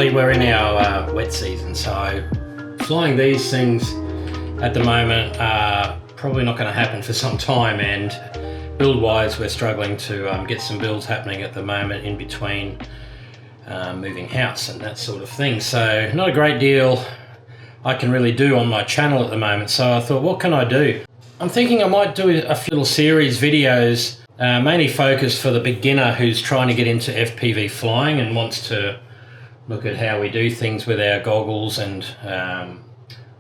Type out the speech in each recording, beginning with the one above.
currently we're in our wet season, so flying these things at the moment are probably not going to happen for some time, and build-wise we're struggling to get some builds happening at the moment in between moving house and that sort of thing. So not a great deal I can really do on my channel at the moment, so I thought, what can I do? I'm thinking I might do a few little series videos, mainly focused for the beginner who's trying to get into FPV flying and wants to look at how we do things with our goggles and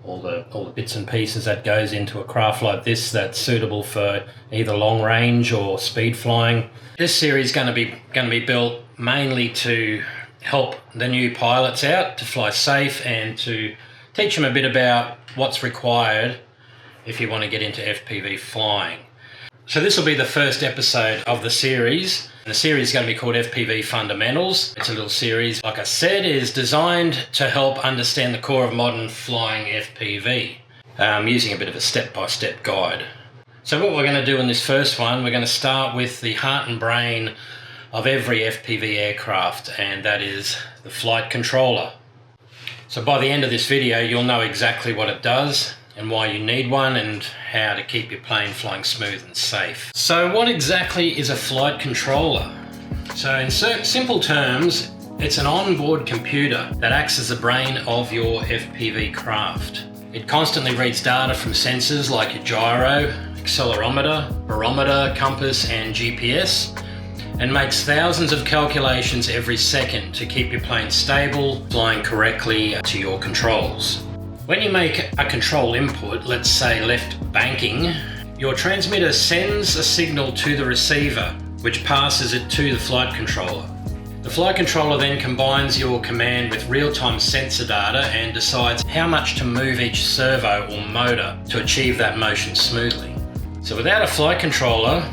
all the bits and pieces that goes into a craft like this that's suitable for either long range or speed flying. This series is going to be built mainly to help the new pilots out to fly safe and to teach them a bit about what's required if you want to get into FPV flying. So this will be the first episode of the series. The series is going to be called FPV Fundamentals. It's a little series, like I said, is designed to help understand the core of modern flying FPV, using a bit of a step-by-step guide. So what we're going to do in this first one, we're going to start with the heart and brain of every FPV aircraft, and that is the flight controller. So by the end of this video, you'll know exactly what it does and why you need one and how to keep your plane flying smooth and safe. So what exactly is a flight controller? So in simple terms, it's an onboard computer that acts as the brain of your FPV craft. It constantly reads data from sensors like your gyro, accelerometer, barometer, compass and GPS, and makes thousands of calculations every second to keep your plane stable, flying correctly to your controls. When you make a control input, let's say left banking, your transmitter sends a signal to the receiver, which passes it to the flight controller. The flight controller then combines your command with real-time sensor data and decides how much to move each servo or motor to achieve that motion smoothly. So without a flight controller,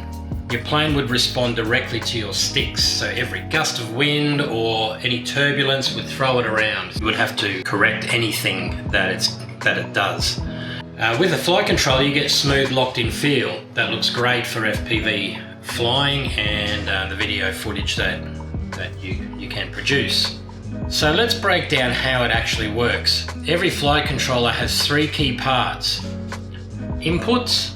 your plane would respond directly to your sticks, so every gust of wind or any turbulence would throw it around. You would have to correct anything that it does. With a flight controller, you get smooth locked-in feel that looks great for FPV flying and the video footage that you can produce. So let's break down how it actually works. Every flight controller has three key parts. Inputs,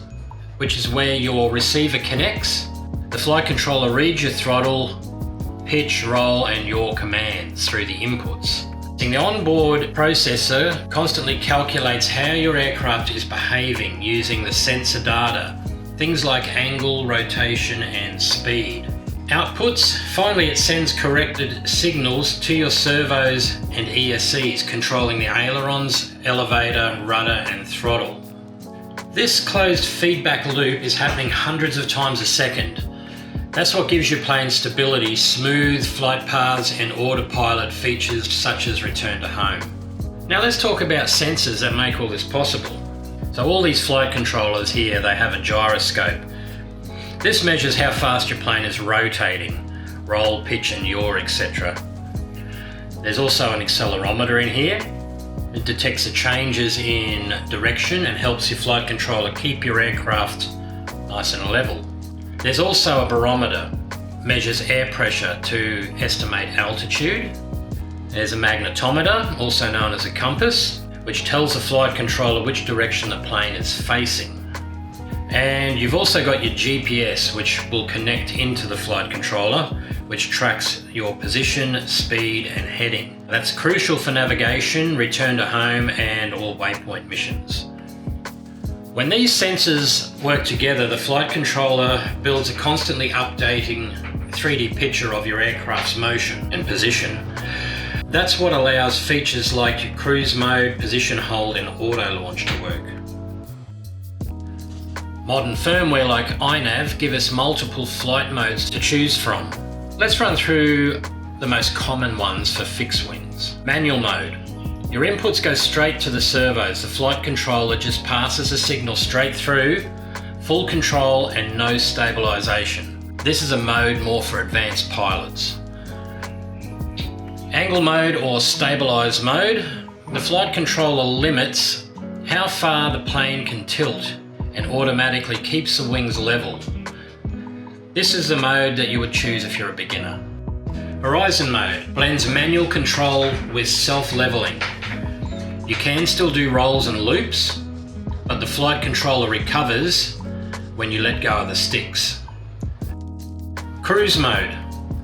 which is where your receiver connects. The flight controller reads your throttle, pitch, roll, and yaw commands through the inputs. The onboard processor constantly calculates how your aircraft is behaving using the sensor data, things like angle, rotation, and speed. Outputs, finally it sends corrected signals to your servos and ESCs, controlling the ailerons, elevator, rudder, and throttle. This closed feedback loop is happening hundreds of times a second. That's what gives your plane stability, smooth flight paths, and autopilot features such as return to home. Now let's talk about sensors that make all this possible. So all these flight controllers here, they have a gyroscope. This measures how fast your plane is rotating, roll, pitch, and yaw, etc. There's also an accelerometer in here. It detects the changes in direction and helps your flight controller keep your aircraft nice and level. There's also a barometer, measures air pressure to estimate altitude. There's a magnetometer, also known as a compass, which tells the flight controller which direction the plane is facing. And you've also got your GPS, which will connect into the flight controller, which tracks your position, speed, and heading. That's crucial for navigation, return to home, and all waypoint missions. When these sensors work together, the flight controller builds a constantly updating 3D picture of your aircraft's motion and position. That's what allows features like your cruise mode, position hold, and auto launch to work. Modern firmware like INAV give us multiple flight modes to choose from. Let's run through the most common ones for fixed wings. Manual mode. Your inputs go straight to the servos. The flight controller just passes a signal straight through, full control and no stabilization. This is a mode more for advanced pilots. Angle mode or stabilize mode. The flight controller limits how far the plane can tilt and automatically keeps the wings level. This is the mode that you would choose if you're a beginner. Horizon mode blends manual control with self-leveling. You can still do rolls and loops, but the flight controller recovers when you let go of the sticks. Cruise mode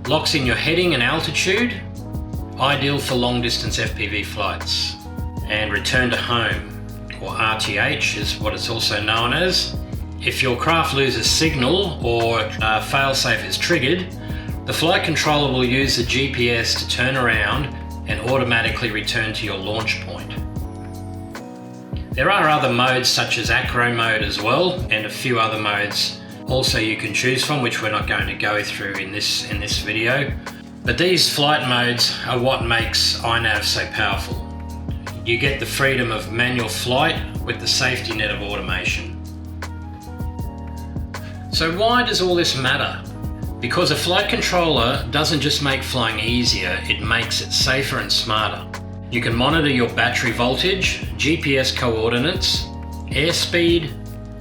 locks in your heading and altitude, ideal for long distance FPV flights. And return to home, or RTH is what it's also known as. If your craft loses signal or failsafe is triggered, the flight controller will use the GPS to turn around and automatically return to your launch point. There are other modes such as acro mode as well, and a few other modes also you can choose from, which we're not going to go through in this video. But these flight modes are what makes INAV so powerful. You get the freedom of manual flight with the safety net of automation. So why does all this matter? Because a flight controller doesn't just make flying easier, it makes it safer and smarter. You can monitor your battery voltage, GPS coordinates, airspeed,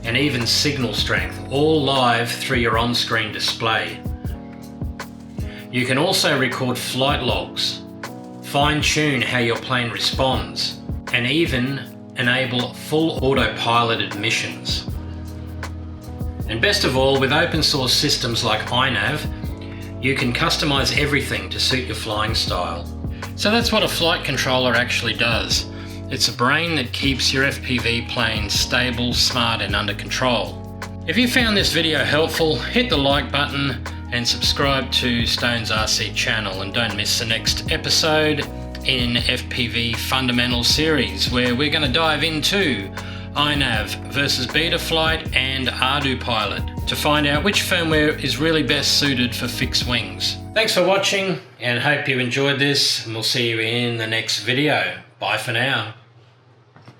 and even signal strength, all live through your on-screen display. You can also record flight logs, fine-tune how your plane responds, and even enable full autopiloted missions. And best of all, with open source systems like INAV, you can customize everything to suit your flying style. So that's what a flight controller actually does. It's a brain that keeps your FPV plane stable, smart, and under control. If you found this video helpful, hit the like button and subscribe to Stone's RC channel, and don't miss the next episode in FPV Fundamentals series, where we're going to dive into INAV versus Betaflight and Ardupilot to find out which firmware is really best suited for fixed wings. Thanks for watching, and hope you enjoyed this, and we'll see you in the next video. Bye for now.